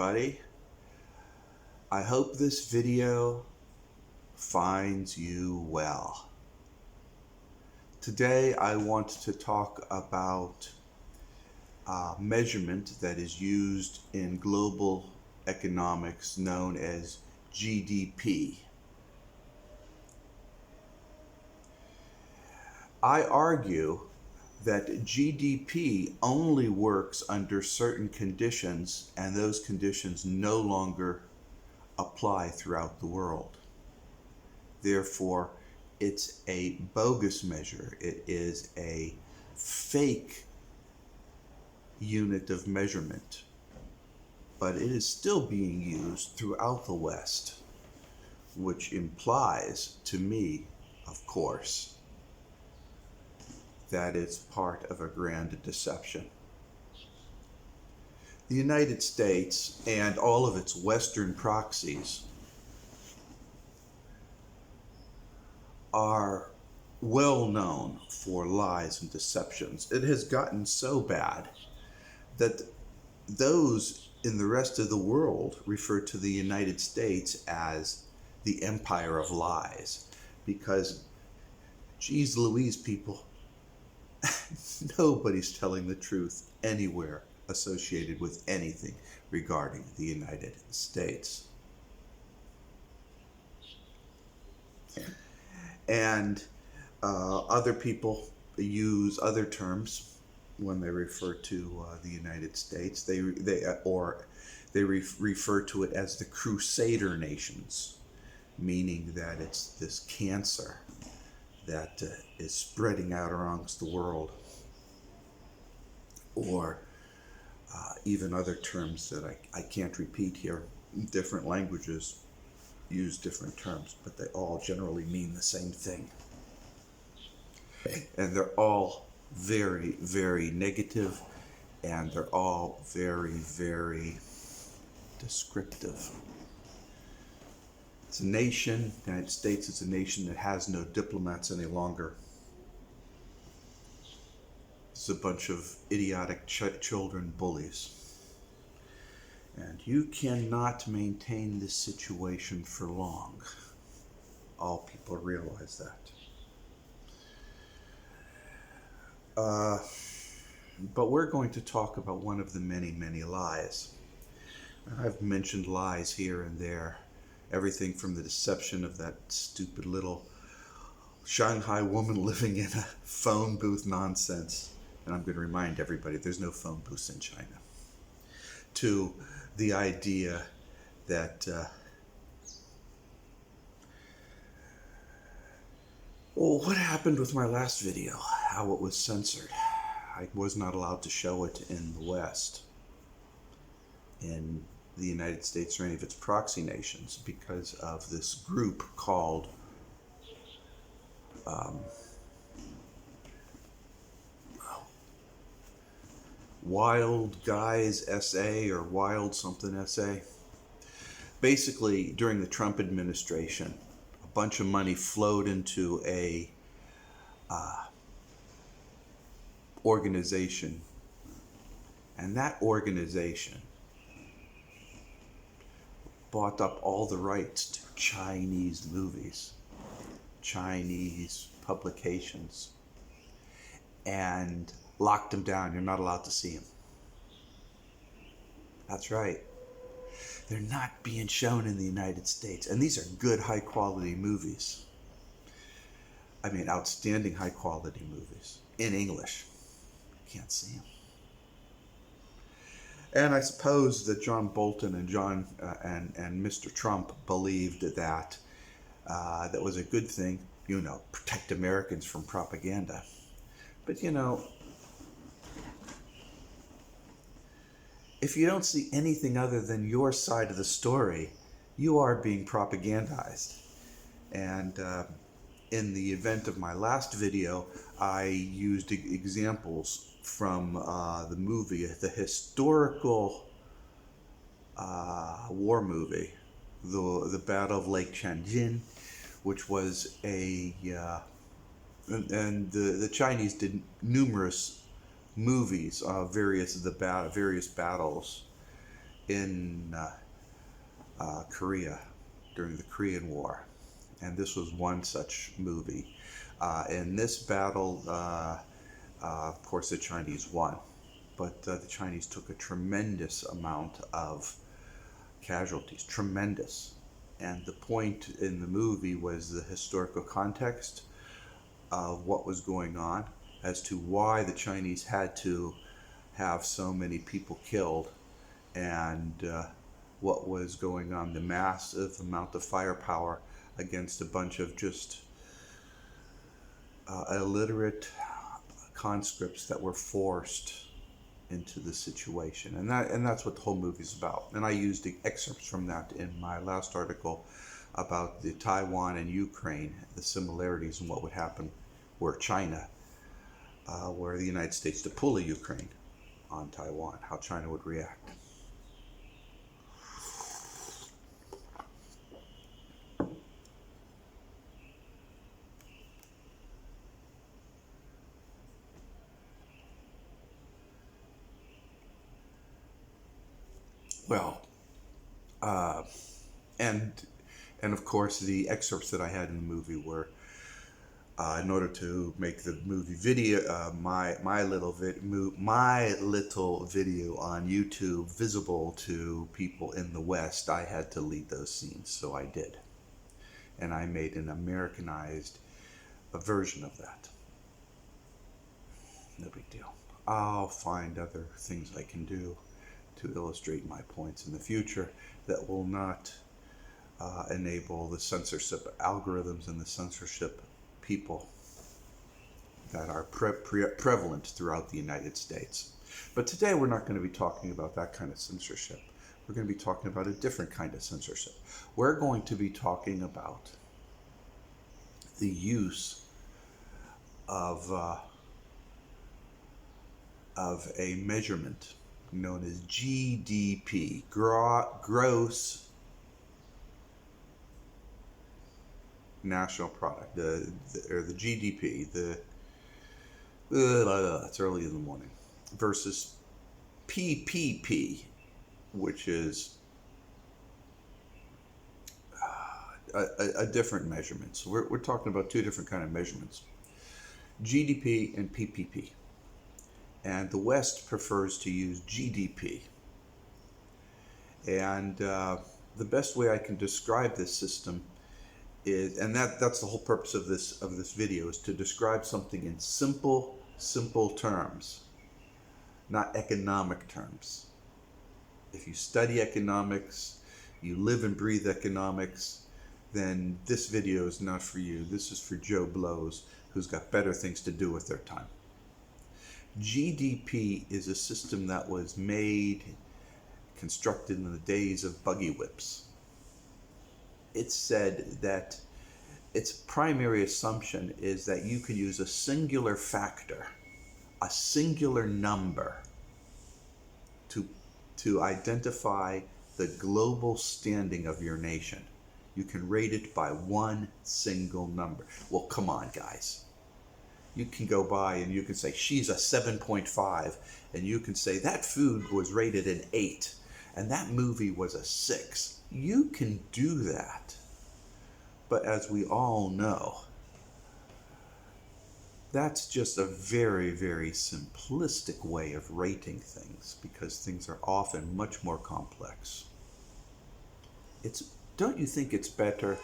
Buddy, I hope this video finds you well. Today I want to talk about measurement that is used in global economics known as GDP. I argue that GDP only works under certain conditions, and those conditions no longer apply throughout the world. Therefore, it's a bogus measure. It is a fake unit of measurement, but it is still being used throughout the West, which implies to me, of course, that it's part of a grand deception. The United States and all of its Western proxies are well known for lies and deceptions. It has gotten so bad that those in the rest of the world refer to the United States as the empire of lies, because, geez Louise, people, nobody's telling the truth anywhere associated with anything regarding the United States. And other people use other terms when they refer to the United States. They refer to it as the Crusader nations, meaning that it's this cancer that is spreading out amongst the world, or even other terms that I can't repeat here. Different languages use different terms, but they all generally mean the same thing. And they're all very, very negative, and they're all very, very descriptive. It's a nation, the United States is a nation that has no diplomats any longer. It's a bunch of idiotic children bullies. And you cannot maintain this situation for long. All people realize that. But we're going to talk about one of the many, many lies. I've mentioned lies here and there. Everything from the deception of that stupid little Shanghai woman living in a phone booth nonsense. And I'm going to remind everybody, there's no phone booths in China. To the idea that well, what happened with my last video? How it was censored. I was not allowed to show it in the West, in the United States or any of its proxy nations, because of this group called Wild Guys SA or Wild something SA. Basically, during the Trump administration, a bunch of money flowed into a organization, and that organization bought up all the rights to Chinese movies, Chinese publications, and locked them down. You're not allowed to see them. That's right. They're not being shown in the United States. And these are good, high-quality movies. I mean, outstanding high-quality movies in English. Can't see them. And I suppose that John Bolton and and Mr. Trump believed that that was a good thing. You know, protect Americans from propaganda. But you know, if you don't see anything other than your side of the story, you are being propagandized. And in the event of my last video, I used examples from the movie, the historical war movie, the Battle of Lake Changjin, which was a and the Chinese did numerous movies of various battles in Korea during the Korean War, and this was one such movie. In this battle, of course, the Chinese won, but the Chinese took a tremendous amount of casualties, tremendous. And the point in the movie was the historical context of what was going on as to why the Chinese had to have so many people killed, and what was going on, the massive amount of firepower against a bunch of just illiterate conscripts that were forced into the situation. And that's what the whole movie's about. And I used the excerpts from that in my last article about the Taiwan and Ukraine, the similarities and what would happen were China, were the United States to pull a Ukraine on Taiwan, how China would react. Well, uh, and and of course the excerpts that I had in the movie were in order to make the movie video, my little video on YouTube visible to people in the West, I had to leave those scenes, so I did, and I made an Americanized version of that. No big deal. I'll find other things I can do to illustrate my points in the future that will not enable the censorship algorithms and the censorship people that are prevalent throughout the United States. But today we're not going to be talking about that kind of censorship. We're going to be talking about a different kind of censorship. We're going to be talking about the use of a measurement known as GDP, gross national product, or the GDP, it's early in the morning, versus PPP, which is a different measurement. So we're talking about two different kind of measurements, GDP and PPP. And the West prefers to use GDP. And the best way I can describe this system is, and that's the whole purpose of this video, is to describe something in simple terms, not economic terms. If you study economics, you live and breathe economics, then this video is not for you. This is for Joe Blows, who's got better things to do with their time. GDP is a system that was constructed in the days of buggy whips. It's said that its primary assumption is that you can use a singular factor, a singular number, to identify the global standing of your nation. You can rate it by one single number. Well, come on, guys. You can go by and you can say, she's a 7.5, and you can say that food was rated an 8, and that movie was a 6. You can do that. But as we all know, that's just a very, very simplistic way of rating things, because things are often much more complex. Don't you think it's better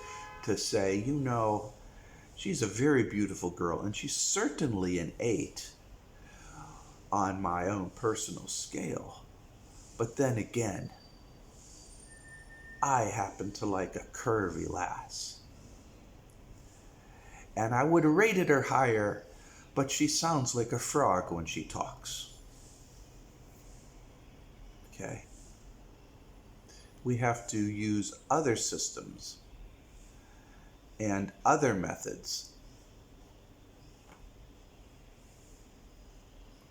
to say, she's a very beautiful girl, and she's certainly an 8 on my own personal scale. But then again, I happen to like a curvy lass. And I would have rated her higher, but she sounds like a frog when she talks. Okay? We have to use other systems and other methods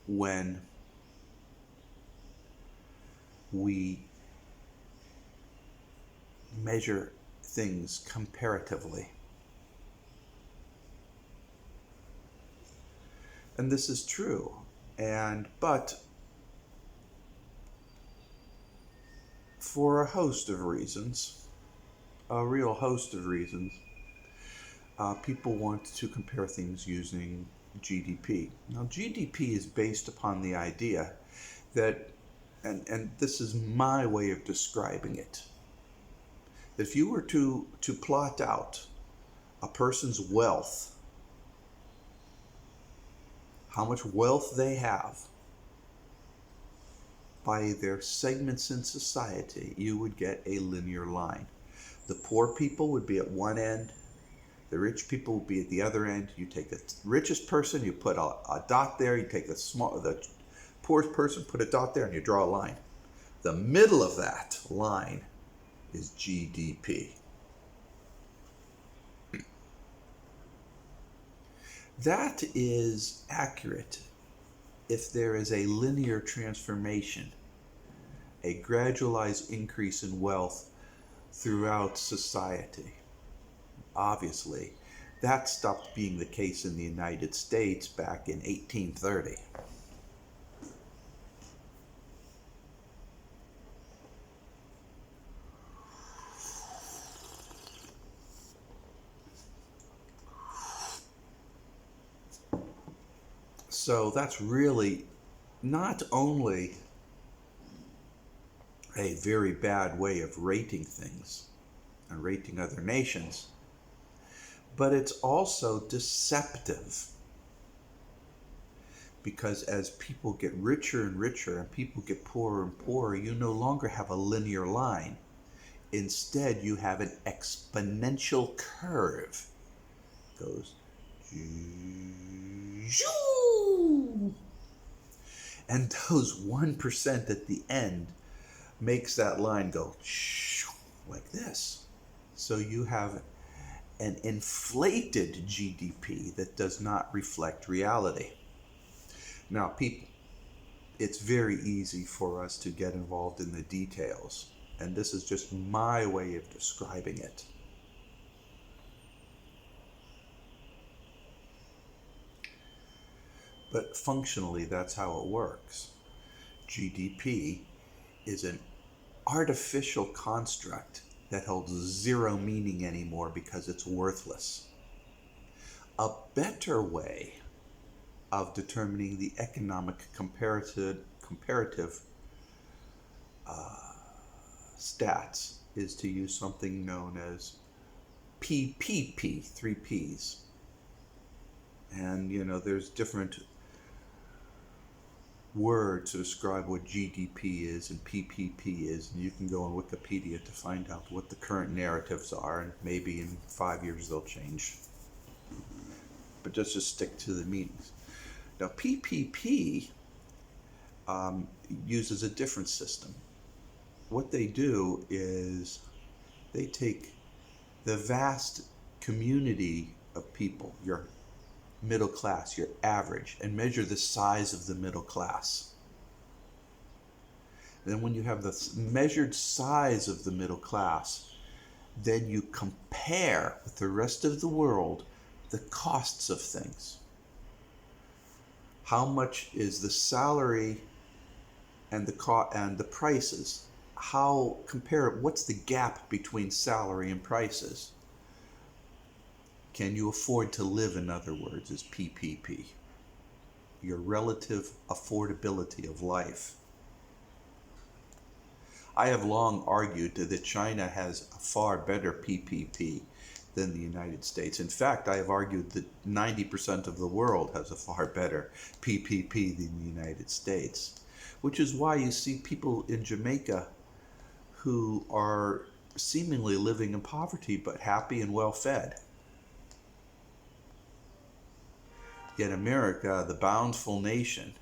when we measure things comparatively. And this is true. But for a host of reasons, a real host of reasons. People want to compare things using GDP. Now, GDP is based upon the idea that, and this is my way of describing it, that if you were to plot out a person's wealth, how much wealth they have by their segments in society, you would get a linear line. The poor people would be at one end, the rich people would be at the other end. You take the richest person, you put a dot there, you take the poorest person, put a dot there, and you draw a line. The middle of that line is GDP. That is accurate if there is a linear transformation, a gradualized increase in wealth throughout society. Obviously, that stopped being the case in the United States back in 1830. So that's really not only a very bad way of rating things and rating other nations, but it's also deceptive. Because as people get richer and richer and people get poorer and poorer, you no longer have a linear line. Instead, you have an exponential curve. It goes and those 1% at the end makes that line go like this. So you have an inflated GDP that does not reflect reality. Now, people, it's very easy for us to get involved in the details, and this is just my way of describing it. But functionally, that's how it works. GDP is an artificial construct that holds zero meaning anymore because it's worthless. A better way of determining the economic comparative stats is to use something known as PPP, three Ps. And there's different words to describe what GDP is and PPP is, and you can go on Wikipedia to find out what the current narratives are, and maybe in 5 years they'll change. But just stick to the meanings. Now, PPP uses a different system. What they do is they take the vast community of people, your middle class, your average, and measure the size of the middle class. Then when you have the measured size of the middle class, then you compare with the rest of the world the costs of things. How much is the salary and the prices? What's the gap between salary and prices? Can you afford to live, in other words, is PPP. Your relative affordability of life. I have long argued that China has a far better PPP than the United States. In fact, I have argued that 90% of the world has a far better PPP than the United States, which is why you see people in Jamaica who are seemingly living in poverty but happy and well fed. Yet America, the bountiful nation,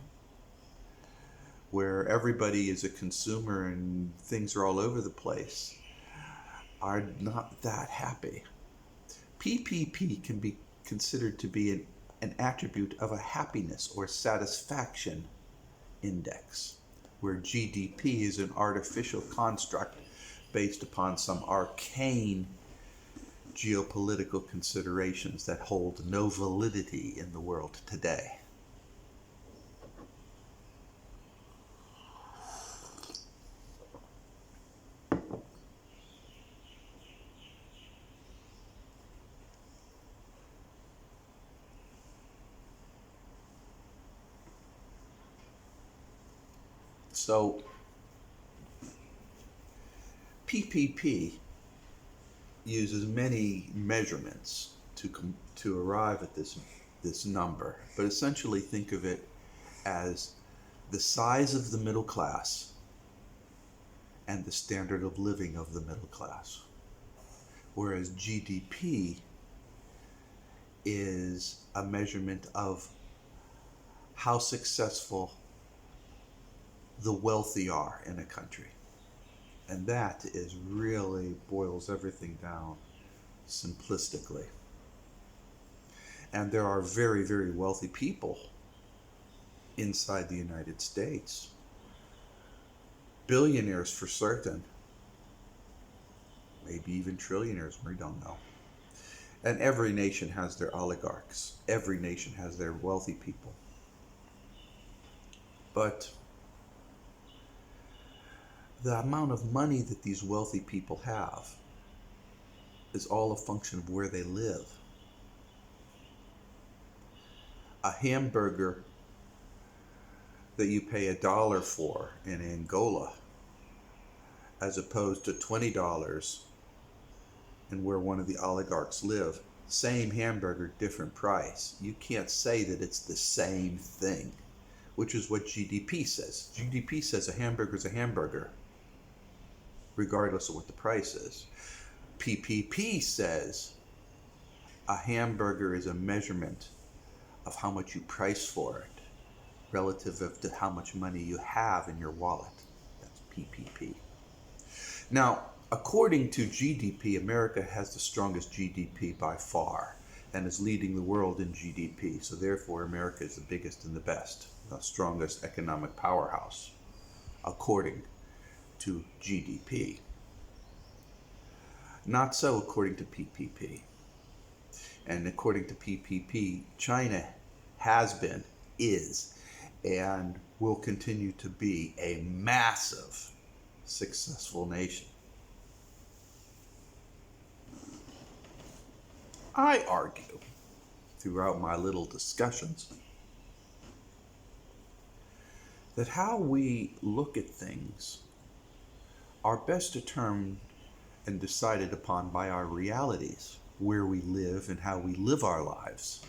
where everybody is a consumer and things are all over the place, are not that happy. PPP can be considered to be an attribute of a happiness or satisfaction index, where GDP is an artificial construct based upon some arcane geopolitical considerations that hold no validity in the world today. So PPP uses many measurements to arrive at this number, but essentially think of it as the size of the middle class and the standard of living of the middle class. Whereas GDP is a measurement of how successful the wealthy are in a country. And that is really boils everything down simplistically. And there are very, very wealthy people inside the United States. Billionaires for certain. Maybe even trillionaires, we don't know. And every nation has their oligarchs. Every nation has their wealthy people. But the amount of money that these wealthy people have is all a function of where they live. A hamburger that you pay $1 for in Angola, as opposed to $20 in where one of the oligarchs live, same hamburger, different price. You can't say that it's the same thing, which is what GDP says. GDP says a hamburger is a hamburger, regardless of what the price is. PPP says a hamburger is a measurement of how much you price for it relative to how much money you have in your wallet. That's PPP. Now, according to GDP, America has the strongest GDP by far and is leading the world in GDP. So therefore, America is the biggest and the best, the strongest economic powerhouse, according to GDP. Not so according to PPP. And according to PPP, China has been, is, and will continue to be a massive, successful nation. I argue throughout my little discussions that how we look at things are best determined and decided upon by our realities, where we live and how we live our lives,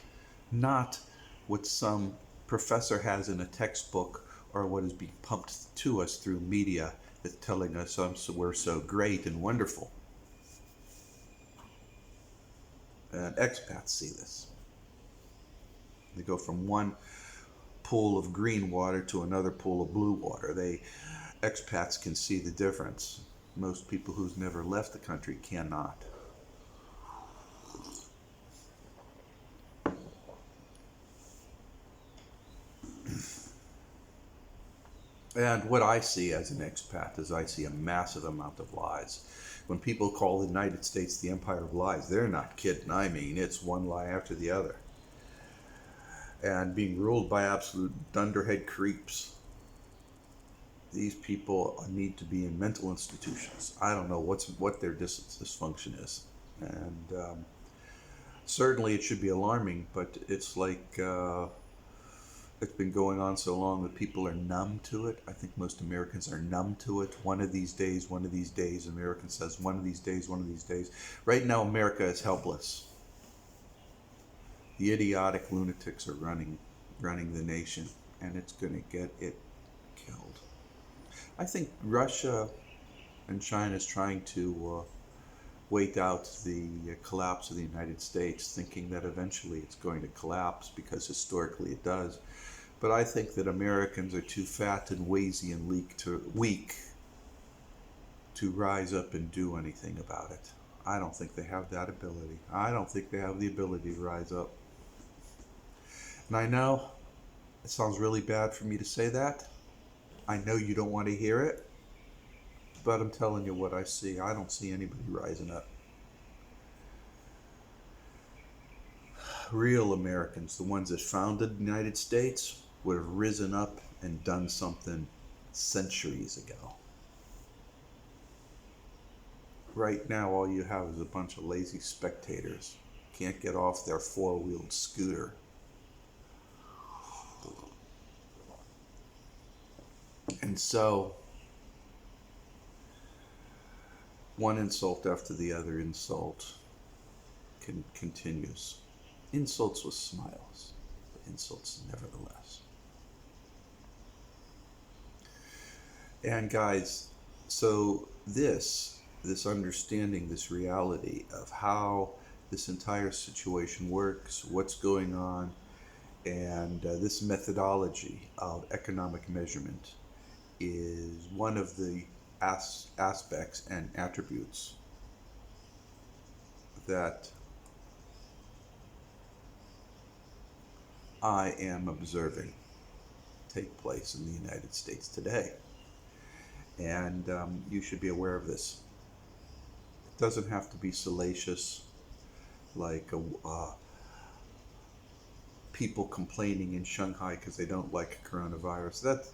not what some professor has in a textbook or what is being pumped to us through media that's telling us we're so great and wonderful. And expats see this. They go from one pool of green water to another pool of blue water. Expats can see the difference. Most people who's never left the country cannot. And what I see as an expat is I see a massive amount of lies. When people call the United States the empire of lies, they're not kidding. I mean, it's one lie after the other. And being ruled by absolute dunderhead creeps. These people need to be in mental institutions. I don't know what their dysfunction is. And certainly it should be alarming, but it's like it's been going on so long that people are numb to it. I think most Americans are numb to it. One of these days, American says one of these days. Right now, America is helpless. The idiotic lunatics are running the nation, and it's going to get it killed. I think Russia and China is trying to wait out the collapse of the United States, thinking that eventually it's going to collapse because historically it does. But I think that Americans are too fat and lazy and weak to rise up and do anything about it. I don't think they have that ability. I don't think they have the ability to rise up. And I know it sounds really bad for me to say that. I know you don't want to hear it, but I'm telling you what I see. I don't see anybody rising up. Real Americans, the ones that founded the United States, would have risen up and done something centuries ago. Right now, all you have is a bunch of lazy spectators. Can't get off their four-wheeled scooter. And And so, one insult after the other insult continues. Insults with smiles, but insults nevertheless. And guys, so this understanding, this reality of how this entire situation works, what's going on, and this methodology of economic measurement is one of the aspects and attributes that I am observing take place in the United States today. And you should be aware of this. It doesn't have to be salacious, like people complaining in Shanghai because they don't like coronavirus. That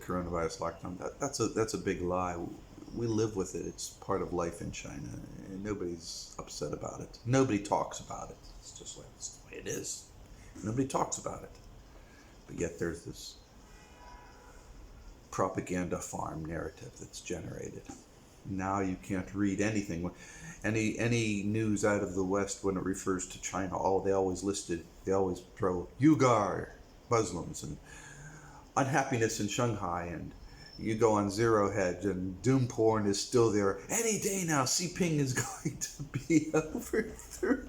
coronavirus lockdown. That's a big lie. We live with it. It's part of life in China, and nobody's upset about it. Nobody talks about it. It's just like it's the way it is. Nobody talks about it. But yet there's this propaganda farm narrative that's generated. Now you can't read anything. Any news out of the West when it refers to China, they always throw Uyghur Muslims and unhappiness in Shanghai, and you go on Zero Hedge and doom porn is still there. Any day now, Xi Jinping is going to be overthrown.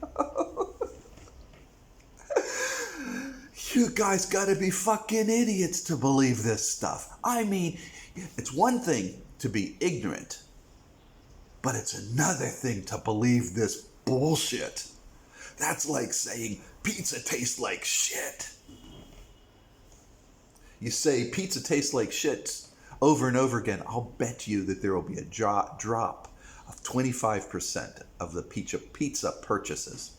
You guys gotta be fucking idiots to believe this stuff. I mean, it's one thing to be ignorant, but it's another thing to believe this bullshit. That's like saying pizza tastes like shit. You say pizza tastes like shit over and over again, I'll bet you that there will be a drop of 25% of the pizza purchases.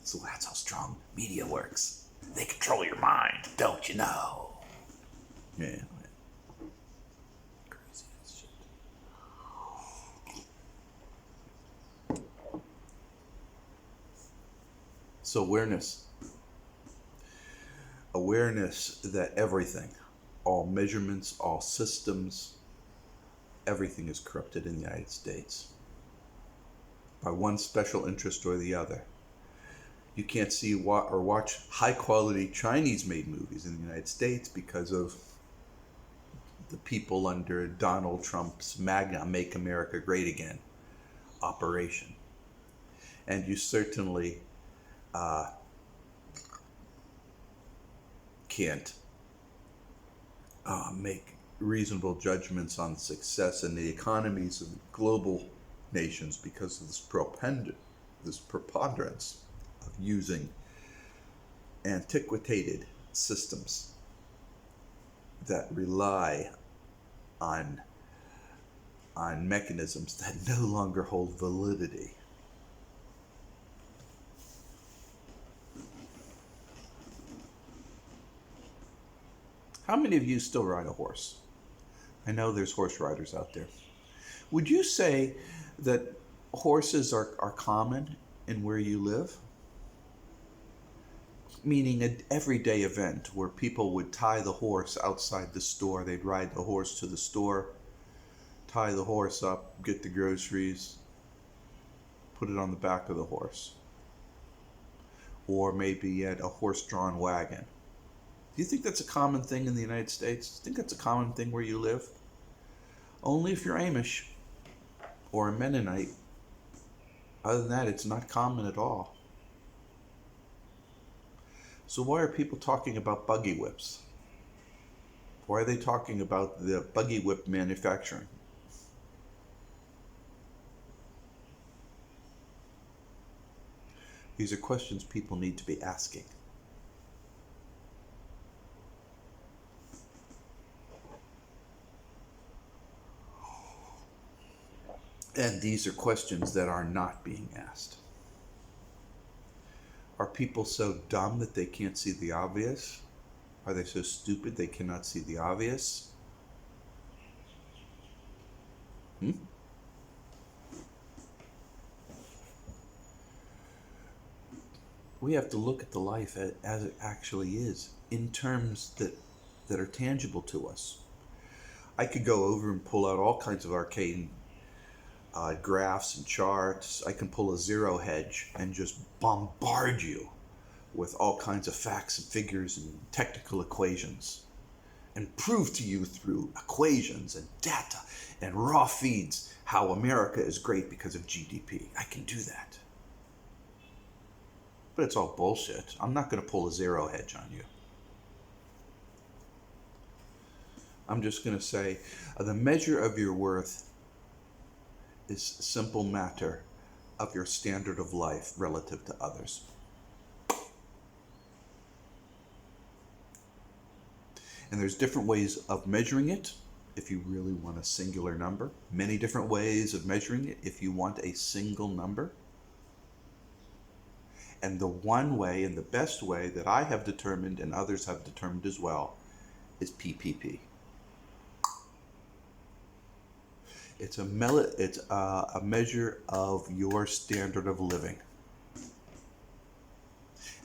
So that's how strong media works. They control your mind, don't you know? Yeah. Crazy as shit. So awareness that everything, all measurements, all systems, everything is corrupted in the United States by one special interest or the other. You can't see or watch high-quality Chinese-made movies in the United States because of the people under Donald Trump's MAGA, Make America Great Again operation. And you certainly can't make reasonable judgments on success in the economies of global nations because of this preponderance of using antiquated systems that rely on mechanisms that no longer hold validity. How many of you still ride a horse? I know there's horse riders out there. Would you say that horses are common in where you live? Meaning an everyday event where people would tie the horse outside the store. They'd ride the horse to the store, tie the horse up, get the groceries, put it on the back of the horse. Or maybe at a horse-drawn wagon. Do you think that's a common thing in the United States? Do you think that's a common thing where you live? Only if you're Amish or a Mennonite. Other than that, it's not common at all. So why are people talking about buggy whips? Why are they talking about the buggy whip manufacturing? These are questions people need to be asking. And these are questions that are not being asked. Are people so dumb that they can't see the obvious? Are they so stupid they cannot see the obvious? We have to look at the life as it actually is, in terms that are tangible to us. I could go over and pull out all kinds of arcane graphs and charts. I can pull a zero hedge and just bombard you with all kinds of facts and figures and technical equations, and prove to you through equations and data and raw feeds how America is great because of GDP. I can do that. But it's all bullshit. I'm not going to pull a zero hedge on you. I'm just going to say the measure of your worth is a simple matter of your standard of life relative to others. And there's different ways of measuring it if you really want a singular number. Many different ways of measuring it if you want a single number. And the one way and the best way that I have determined and others have determined as well is PPP. It's a measure of your standard of living.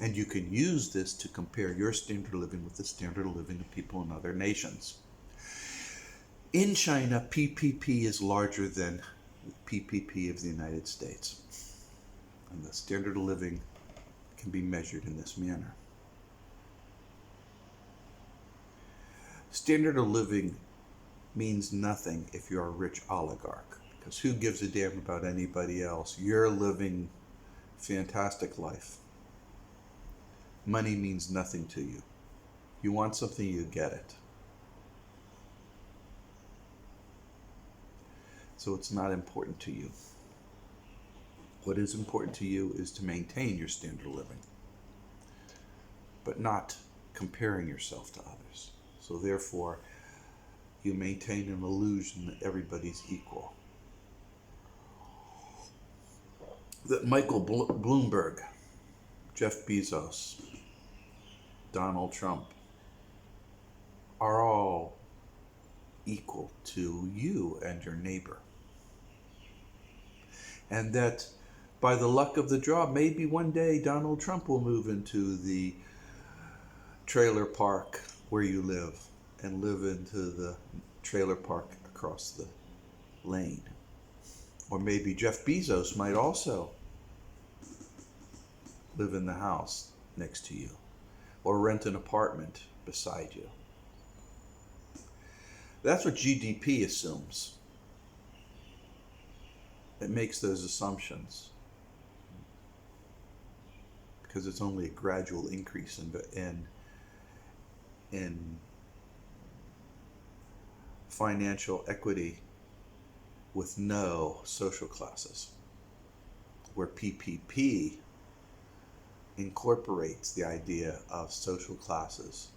And you can use this to compare your standard of living with the standard of living of people in other nations. In China, PPP is larger than PPP of the United States. And the standard of living can be measured in this manner. Standard of living means nothing if you're a rich oligarch, because who gives a damn about anybody else? You're living fantastic life. Money means nothing to you. You want something, you get it. So it's not important to you. What is important to you is to maintain your standard of living, but not comparing yourself to others. So therefore, you maintain an illusion that everybody's equal. That Michael Bloomberg, Jeff Bezos, Donald Trump are all equal to you and your neighbor. And that by the luck of the draw, maybe one day Donald Trump will move into the trailer park where you live and live into the trailer park across the lane. Or maybe Jeff Bezos might also live in the house next to you, or rent an apartment beside you. That's what GDP assumes. It makes those assumptions because it's only a gradual increase in financial equity with no social classes, where PPP incorporates the idea of social classes,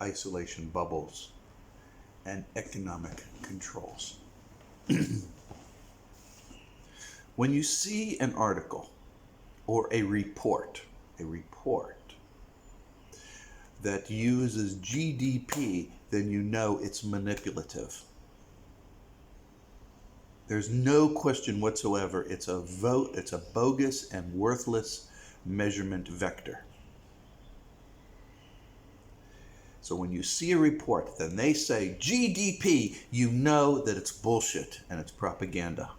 isolation bubbles, and economic controls. When you see an article or a report that uses GDP, then you know it's manipulative. There's no question whatsoever. It's a bogus and worthless measurement vector. So when you see a report, then they say GDP, you know that it's bullshit and it's propaganda.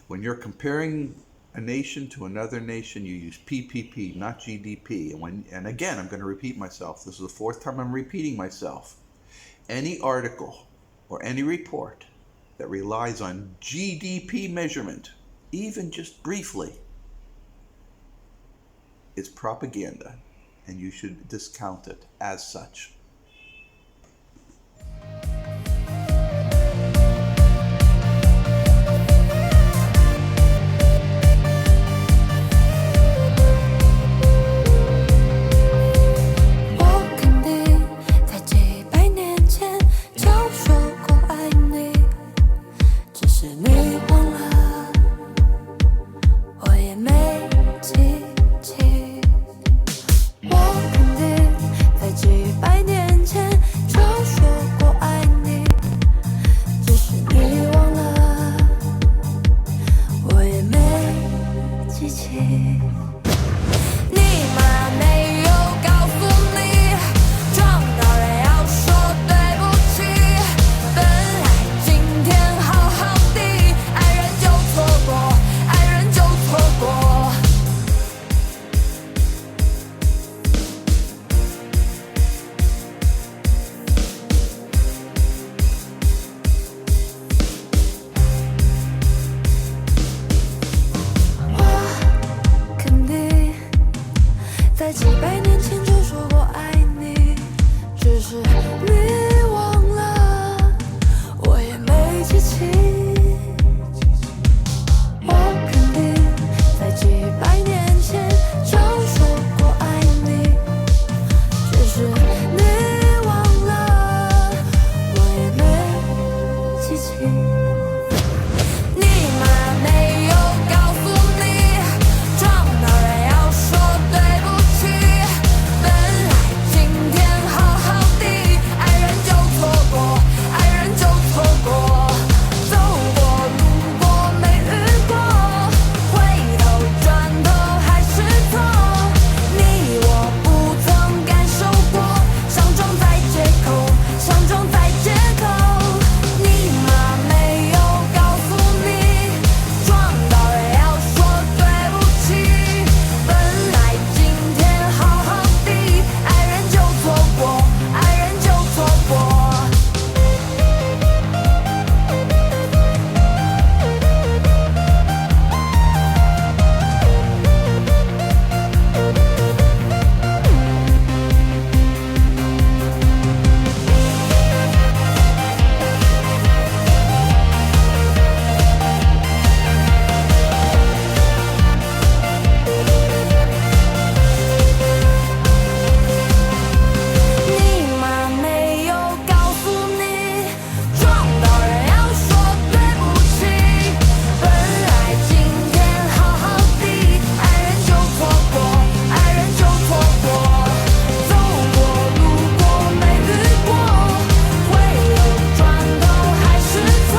When you're comparing a nation to another nation, you use PPP, not GDP. And again, I'm going to repeat myself. This is the fourth time I'm repeating myself. Any article or any report that relies on GDP measurement, even just briefly, is propaganda, and you should discount it as such.百年。你妈没有告诉你，撞到人要说对不起。本来今天好好的，爱人就错过，爱人就错过。走过路过没遇过，回头转头还是错。你我不曾感受过，相撞在街口，相撞在街头。你妈没有告诉你，撞到人要说对不起。本来今天好好的，爱人就错过，爱人就错过。你妈没有告诉你，撞到人要说对不起。本来今天好好的，爱人就错过，爱人就错过。走过路过没遇过，回头转头还是错。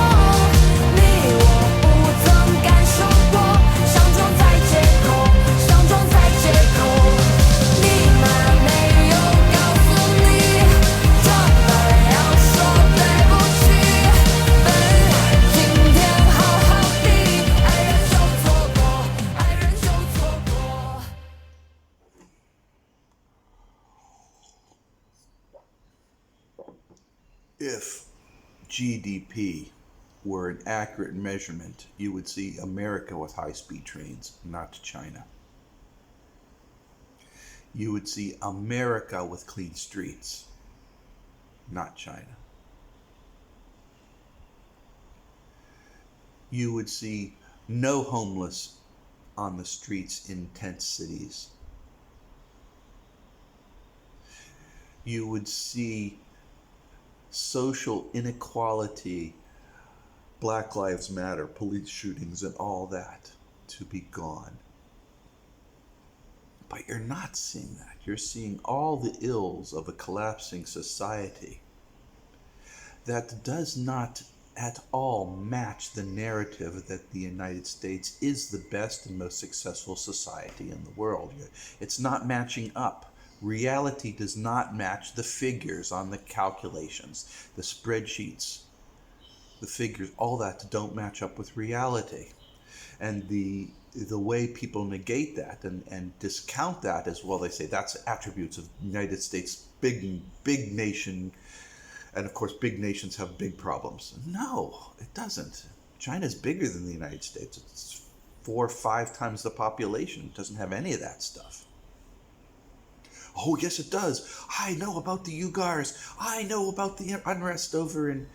你我不曾感受过，相撞在街口，相撞在街口。你妈没有告诉你，撞到人要说对不起。本来今天好好的，爱人就错过，爱人就错过。If GDP were an accurate measurement, you would see America with high-speed trains, not China. You would see America with clean streets, not China. You would see no homeless on the streets in tent cities. You would see social inequality, Black Lives Matter, police shootings, and all that to be gone. But you're not seeing that. You're seeing all the ills of a collapsing society that does not at all match the narrative that the United States is the best and most successful society in the world. It's not matching up. Reality does not match the figures on the calculations, the spreadsheets, the figures, all that don't match up with reality. And the way people negate that and discount that as well, they say that's attributes of United States, big nation, and of course big nations have big problems. No, it doesn't. China's bigger than the United States. It's 4 or 5 times the population. It doesn't have any of that stuff. Oh, yes, it does. I know about the Uyghurs. I know about the unrest over in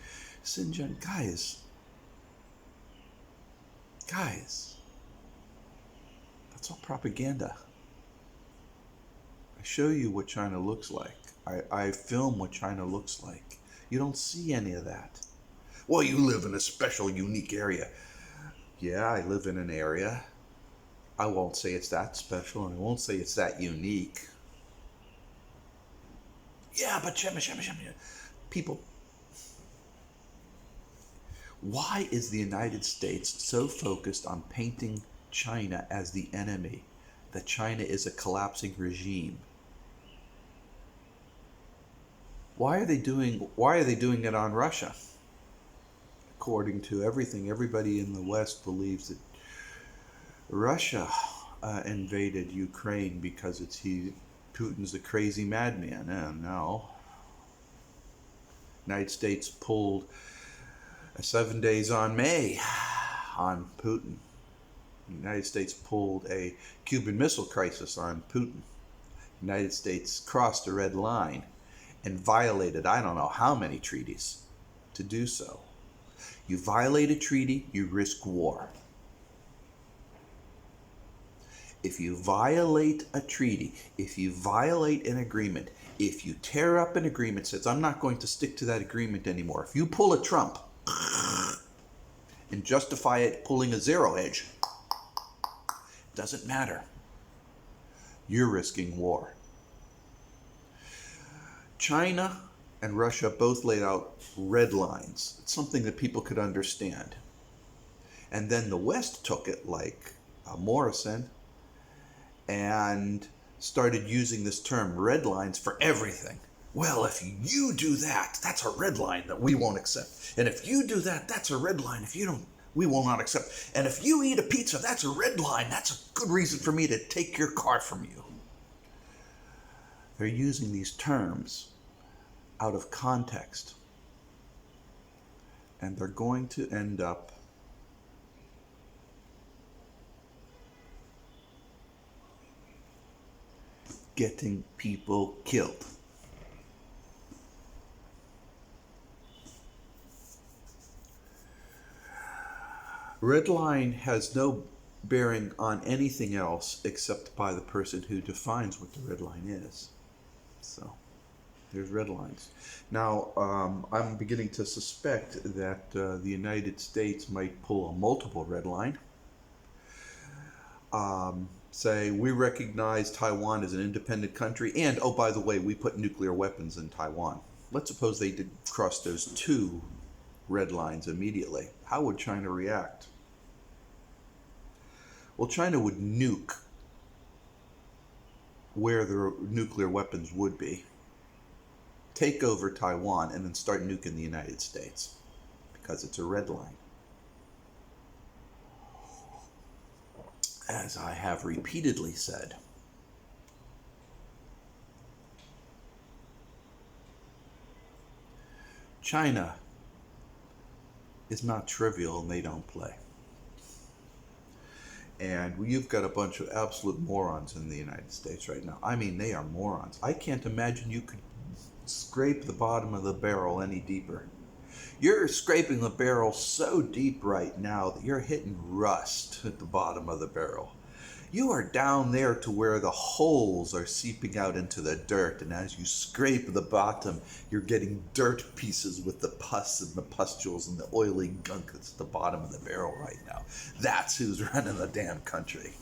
Xinjiang. Guys, that's all propaganda. I show you what China looks like. I film what China looks like. You don't see any of that. Well, you live in a special, unique area. Yeah, I live in an area. I won't say it's that special, and I won't say it's that unique. Yeah, but people, why is the United States so focused on painting China as the enemy, that China is a collapsing regime? Why are they doing it on Russia? According to everything, everybody in the West believes that Russia invaded Ukraine because Putin's a crazy madman. No. United States pulled a 7 days on May on Putin. The United States pulled a Cuban Missile Crisis on Putin. The United States crossed a red line and violated I don't know how many treaties to do so. You violate a treaty, you risk war. If you violate a treaty, if you violate an agreement, if you tear up an agreement, says I'm not going to stick to that agreement anymore. If you pull a Trump, and justify it pulling a zero hedge. Doesn't matter. You're risking war. China and Russia both laid out red lines. It's something that people could understand. And then the West took it, like Morrison, and started using this term red lines for everything. Well, if you do that, that's a red line that we won't accept. And if you do that, that's a red line. If you don't, we will not accept. And if you eat a pizza, that's a red line. That's a good reason for me to take your car from you. They're using these terms out of context. And they're going to end up getting people killed. Red line has no bearing on anything else except by the person who defines what the red line is. So there's red lines. Now, I'm beginning to suspect that the United States might pull a multiple red line. Say, we recognize Taiwan as an independent country, and, oh, by the way, we put nuclear weapons in Taiwan. Let's suppose they did cross those two red lines immediately. How would China react? Well, China would nuke where the nuclear weapons would be, take over Taiwan, and then start nuking the United States, because it's a red line. As I have repeatedly said, China is not trivial and they don't play. And you've got a bunch of absolute morons in the United States right now. I mean, they are morons. I can't imagine you could scrape the bottom of the barrel any deeper. You're scraping the barrel so deep right now that you're hitting rust at the bottom of the barrel. You are down there to where the holes are seeping out into the dirt, and as you scrape the bottom, you're getting dirt pieces with the pus and the pustules and the oily gunk that's at the bottom of the barrel right now. That's who's running the damn country.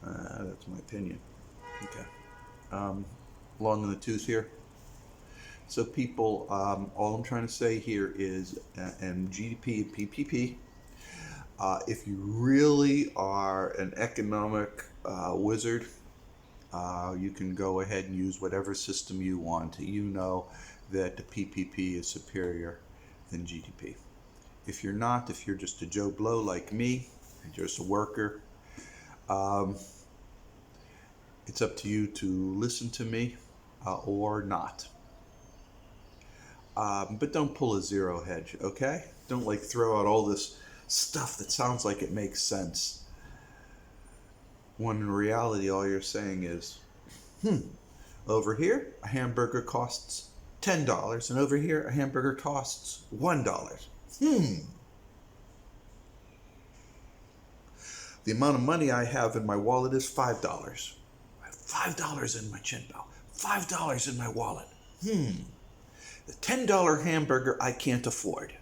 That's my opinion. Okay. Long in the tooth here. So people, all I'm trying to say here is, and GDP and PPP, if you really are an economic wizard, you can go ahead and use whatever system you want. You know that the PPP is superior than GDP. If you're not, if you're just a Joe Blow like me, and just a worker, it's up to you to listen to me or not. But don't pull a zero hedge, okay? Don't like throw out all this stuff that sounds like it makes sense, when in reality all you're saying is, over here a hamburger costs $10, and over here a hamburger costs $1. The amount of money I have in my wallet is $5. I have $5 in my chin belt, $5 in my wallet. The $10 hamburger I can't afford.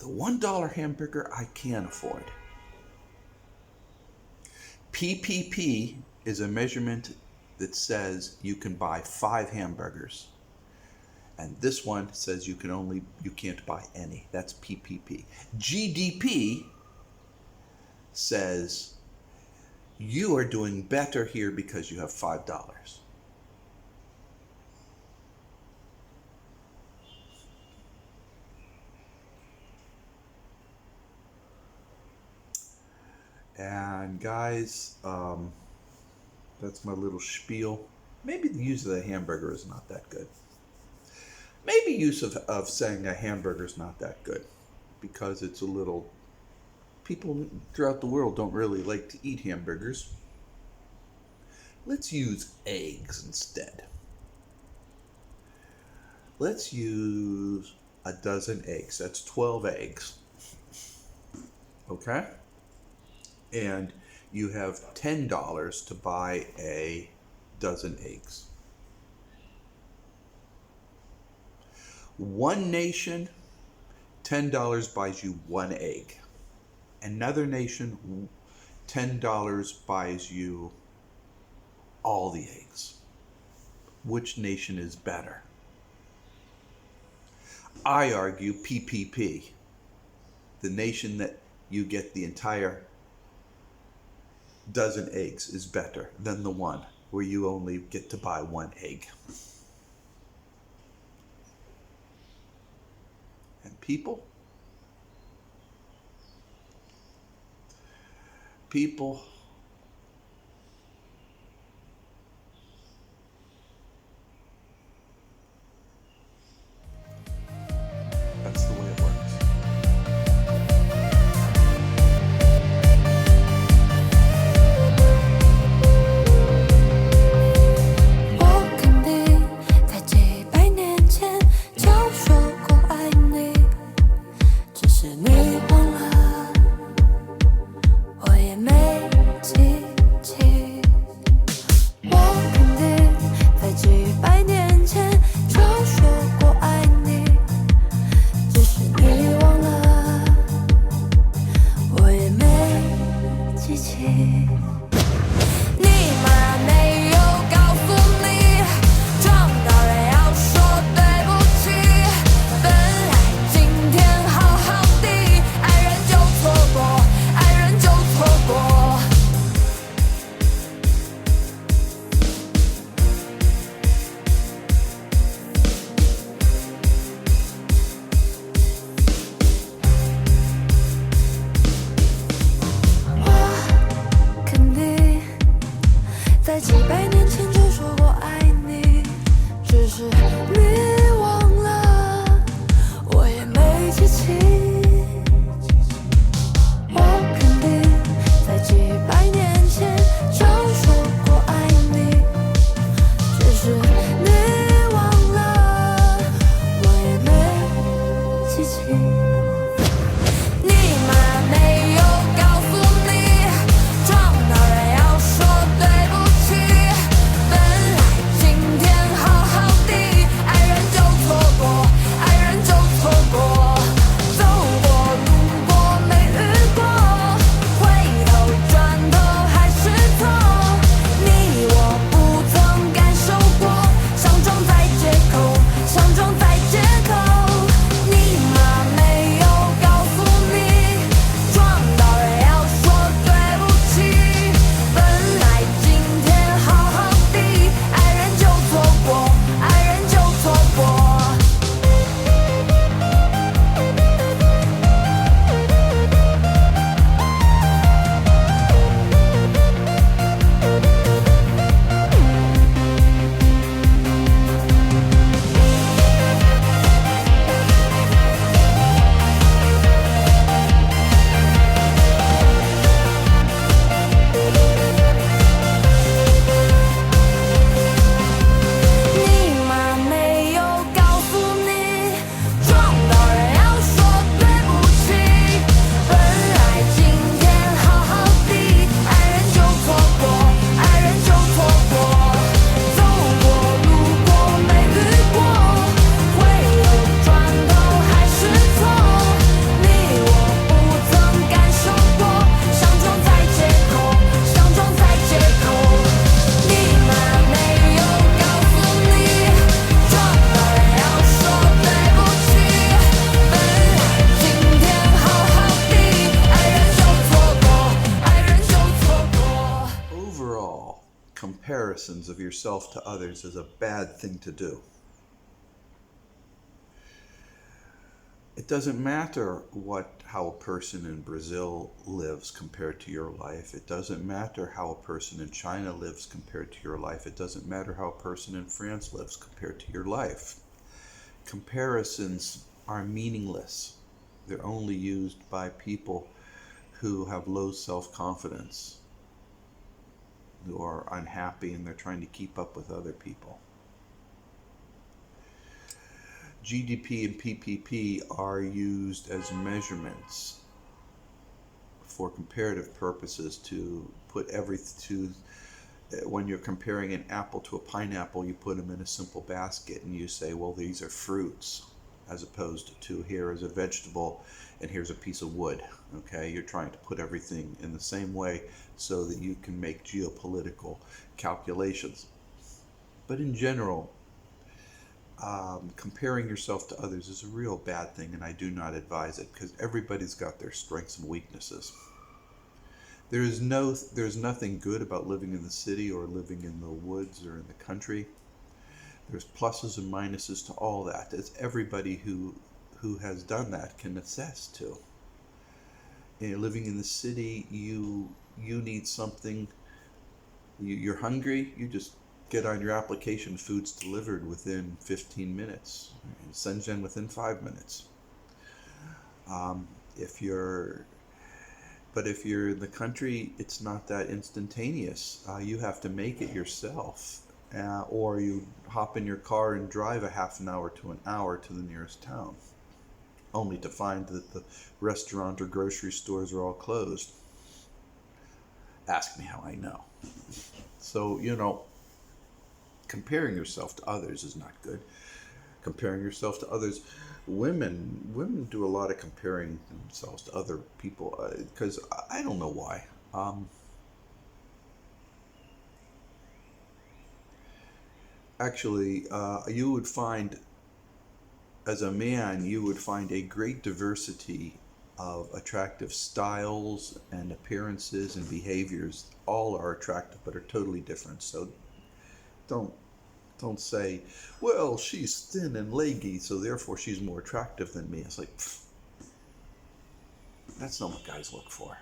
The $1 hamburger I can afford. PPP is a measurement that says you can buy 5 hamburgers. And this one says you can't buy any. That's PPP. GDP says you are doing better here because you have $5. And guys, that's my little spiel. Maybe the use of the hamburger is not that good. Maybe use of saying a hamburger is not that good, because it's a little, people throughout the world don't really like to eat hamburgers. Let's use eggs instead. Let's use a dozen eggs. That's 12 eggs. Okay? And you have $10 to buy a dozen eggs. One nation, $10 buys you one egg. Another nation, $10 buys you all the eggs. Which nation is better? I argue PPP. The nation that you get the entire dozen eggs is better than the one where you only get to buy one egg. And people, that's the way it works.我肯定在几百年前就说过爱你，只是你忘了，我也没记起。我肯定在几百年前就说过爱你，只是你忘了，我也没记起。你妈没有告诉你，撞到人要说对不起。本来今天好好的，爱人就错过，爱人就错过。我肯定在几百年前就说过爱你，只是你忘了，我也没记起。我肯定在几百年前就说过爱你，只是你忘了，我也没记起。你妈没有告诉你，撞到人要说对不起。本来今天好好的，爱人就错过，爱人就错过。走过路过没遇过，回头转头还是错。你我不曾感受过，想装在借口，想装在借口。你妈没有告诉你，撞到人要说对不起。本来今天好好的，爱人就错过，爱人就错过。你妈没有告诉你，撞到人要说对不起。本来今天好好的，爱人就错过，爱人就错过。走过路过没遇过，回头转头还是错。你我不曾感受过，想装在借口，想装在借口。你妈没有告诉你，撞到人要说对不起。本来今天好好的，爱人就错过，爱人就错过。Overall, comparisons of yourself to others is a bad thing to do. It doesn't matter how a person in Brazil lives compared to your life. It doesn't matter how a person in China lives compared to your life. It doesn't matter how a person in France lives compared to your life. Comparisons are meaningless. They're only used by people who have low self-confidence, who are unhappy and they're trying to keep up with other people. GDP and PPP are used as measurements for comparative purposes to put when you're comparing an apple to a pineapple, you put them in a simple basket and you say, well, these are fruits. as opposed to here is a vegetable and here's a piece of wood. Okay, you're trying to put everything in the same way so that you can make geopolitical calculations. But in general, comparing yourself to others is a real bad thing, and I do not advise it because everybody's got their strengths and weaknesses. There's nothing good about living in the city or living in the woods or in the country. There's pluses and minuses to all that, as everybody who has done that can attest to. Living in the city, you need something. You're hungry, you just get on your application, food's delivered within 15 minutes, Shenzhen within 5 minutes. If you're in the country, it's not that instantaneous. You have to make it yourself, or you hop in your car and drive a half an hour to an hour to the nearest town, only to find that the restaurant or grocery stores are all closed. Ask me how I know. So, comparing yourself to others is not good. Comparing yourself to others, women do a lot of comparing themselves to other people because I don't know why. Actually, you would find, as a man, you would find a great diversity of attractive styles and appearances and behaviors. All are attractive, but are totally different. So don't say, well, she's thin and leggy, so therefore she's more attractive than me. It's like, that's not what guys look for.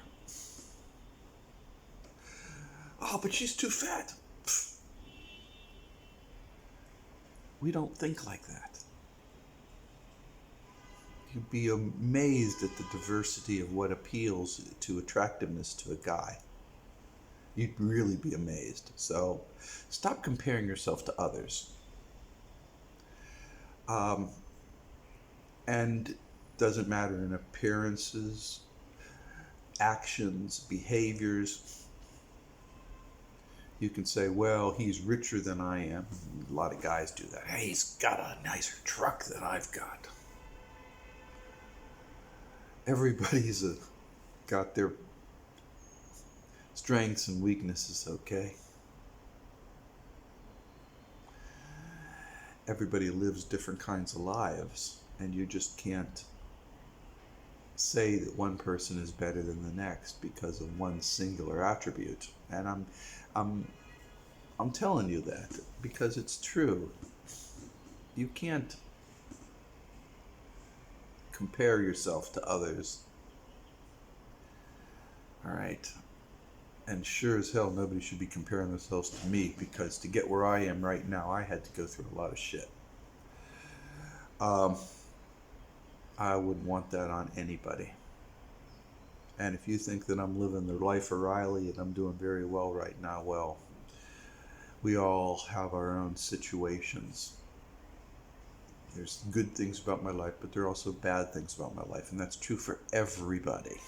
Oh, but she's too fat. We don't think like that. You'd be amazed at the diversity of what appeals to attractiveness to a guy. You'd really be amazed. So stop comparing yourself to others. And doesn't matter in appearances, actions, behaviors. You can say, well, he's richer than I am. A lot of guys do that. Hey, he's got a nicer truck than I've got. Everybody's got their strengths and weaknesses, okay? Everybody lives different kinds of lives, and you just can't say that one person is better than the next because of one singular attribute. And I'm telling you that because it's true. You can't compare yourself to others. All right. And sure as hell, nobody should be comparing themselves to me, because to get where I am right now, I had to go through a lot of shit. I wouldn't want that on anybody. And if you think that I'm living the life of Riley and I'm doing very well right now, well, we all have our own situations. There's good things about my life, but there are also bad things about my life, and that's true for everybody.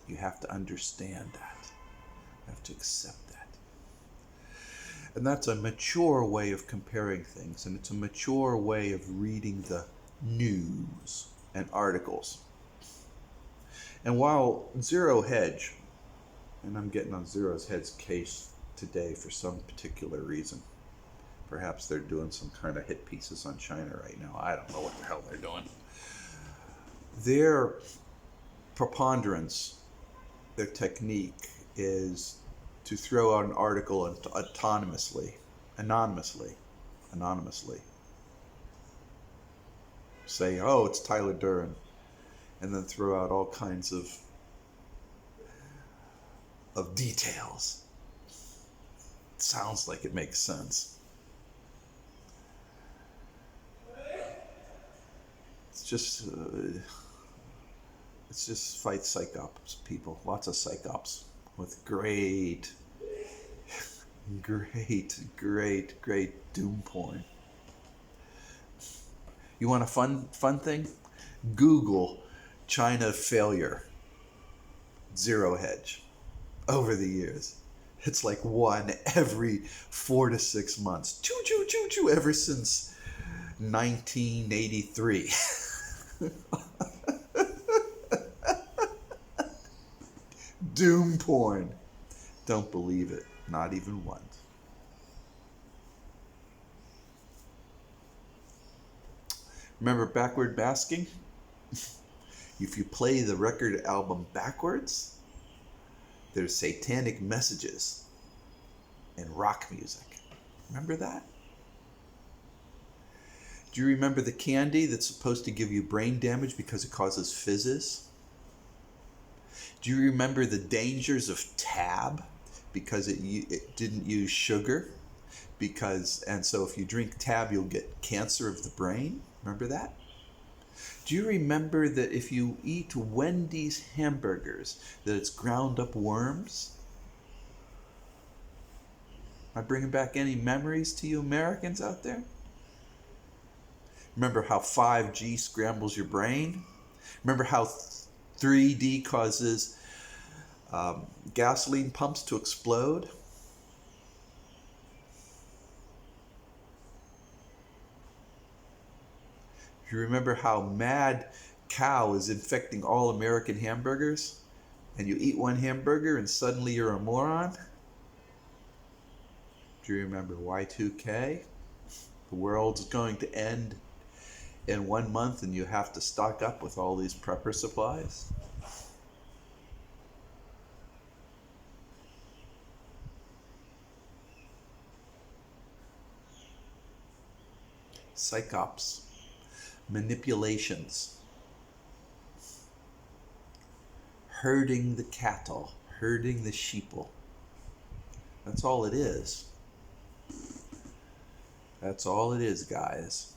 You have to understand that. You have to accept that. And that's a mature way of comparing things, and it's a mature way of reading the news and articles. And while Zero Hedge, and I'm getting on Zero Hedge's case today for some particular reason. Perhaps they're doing some kind of hit pieces on China right now. I don't know what the hell they're doing. Their preponderance, their technique is to throw out an article anonymously. Say, oh, it's Tyler Durden. And then throw out all kinds of details. It sounds like it makes sense. It's just fight psychops, people. Lots of psychops with great doom porn. You want a fun thing? Google China failure, Zero Hedge, over the years. It's like one every 4 to 6 months. Choo, ever since 1983. Doom porn. Don't believe it. Not even once. Remember backward basking? If you play the record album backwards, there's satanic messages in rock music. Remember that? Do you remember the candy that's supposed to give you brain damage because it causes fizzes? Do you remember the dangers of Tab because it didn't use sugar? And so if you drink Tab, you'll get cancer of the brain. Remember that? Do you remember that if you eat Wendy's hamburgers, that it's ground up worms? Am I bringing back any memories to you Americans out there? Remember how 5G scrambles your brain? Remember how 3D causes gasoline pumps to explode? Do you remember how mad cow is infecting all American hamburgers? And you eat one hamburger and suddenly you're a moron? Do you remember Y2K? The world's going to end in 1 month and you have to stock up with all these prepper supplies? Psychops. Manipulations. Herding the cattle. Herding the sheeple. That's all it is. That's all it is, guys.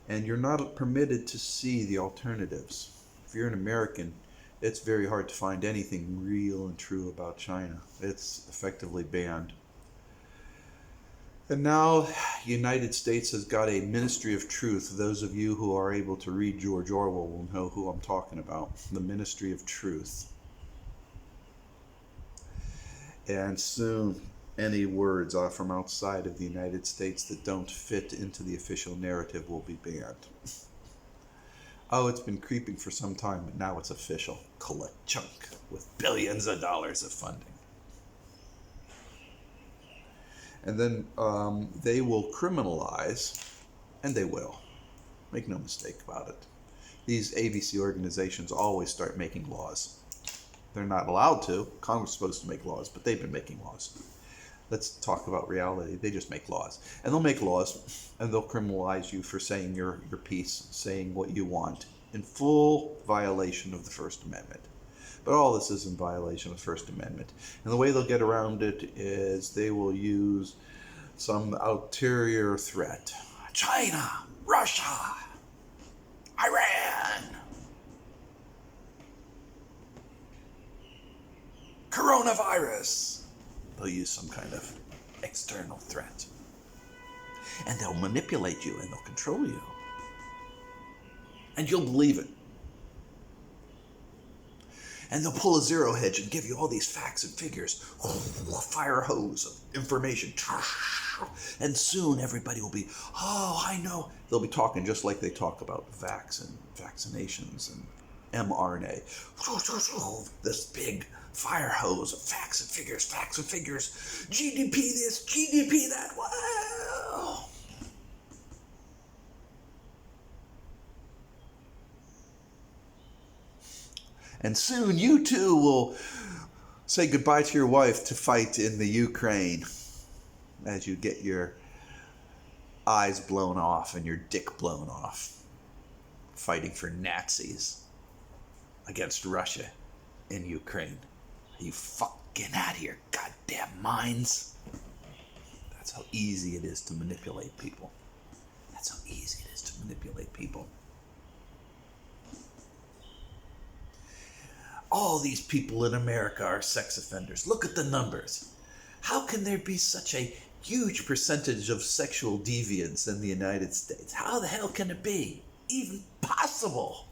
And you're not permitted to see the alternatives. If you're an American, it's very hard to find anything real and true about China. It's effectively banned. And now, United States has got a Ministry of Truth. Those of you who are able to read George Orwell will know who I'm talking about. The Ministry of Truth. And soon, any words from outside of the United States that don't fit into the official narrative will be banned. Oh, it's been creeping for some time, but now it's official. Chunk with billions of dollars of funding. And then they will criminalize, and they will. Make no mistake about it. These ABC organizations always start making laws. They're not allowed to. Congress is supposed to make laws, but they've been making laws. Let's talk about reality. They just make laws. And they'll make laws, and they'll criminalize you for saying your piece, saying what you want, in full violation of the First Amendment. But all this is in violation of the First Amendment. And the way they'll get around it is they will use some ulterior threat. China, Russia, Iran, coronavirus. They'll use some kind of external threat. And they'll manipulate you and they'll control you. And you'll believe it. And they'll pull a zero hedge and give you all these facts and figures. A fire hose of information. And soon everybody will be, oh, I know. They'll be talking just like they talk about vaccinations and mRNA. This big fire hose of facts and figures. GDP this, GDP that. Wow. And soon you too will say goodbye to your wife to fight in the Ukraine as you get your eyes blown off and your dick blown off fighting for Nazis against Russia in Ukraine. Are you fucking out of your goddamn minds? That's how easy it is to manipulate people. That's how easy it is to manipulate people. All these people in America are sex offenders. Look at the numbers. How can there be such a huge percentage of sexual deviance in the United States? How the hell can it be even possible?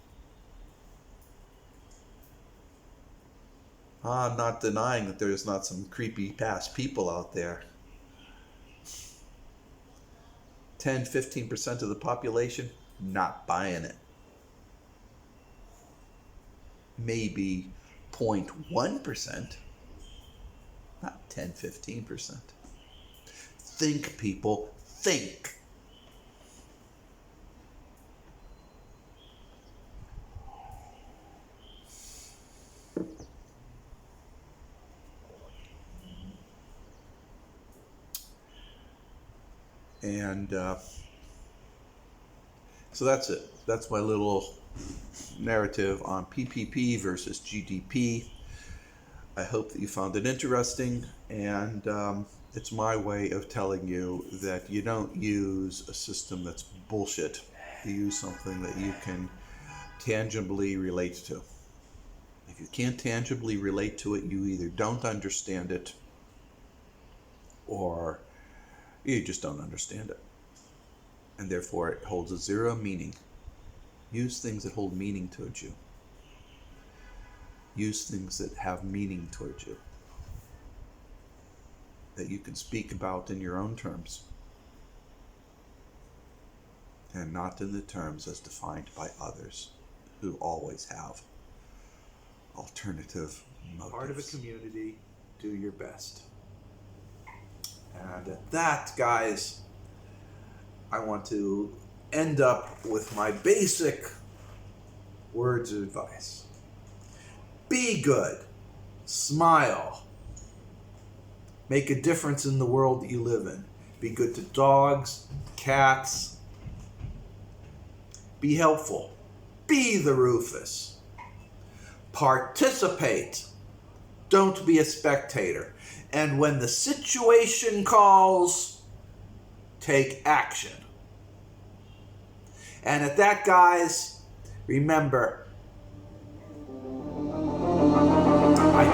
I'm not denying that there's not some creepy past people out there. 10, 15% of the population, not buying it. Maybe 0.1%, not 10, 15%. Think, people, think. And so that's it. That's my little narrative on PPP versus GDP. I hope that you found it interesting, and it's my way of telling you that you don't use a system that's bullshit. You use something that you can tangibly relate to. If you can't tangibly relate to it, you either don't understand it or you just don't understand it. And therefore it holds a zero meaning. Use things that hold meaning towards you. Use things that have meaning towards you, that you can speak about in your own terms and not in the terms as defined by others who always have alternative motives. Part of a community, do your best. And at that, guys, I want to end up with my basic words of advice. Be good. Smile. Make a difference in the world that you live in. Be good to dogs, cats. Be helpful. Be the Rufus. Participate. Don't be a spectator. And when the situation calls, take action. And at that, guys, remember, I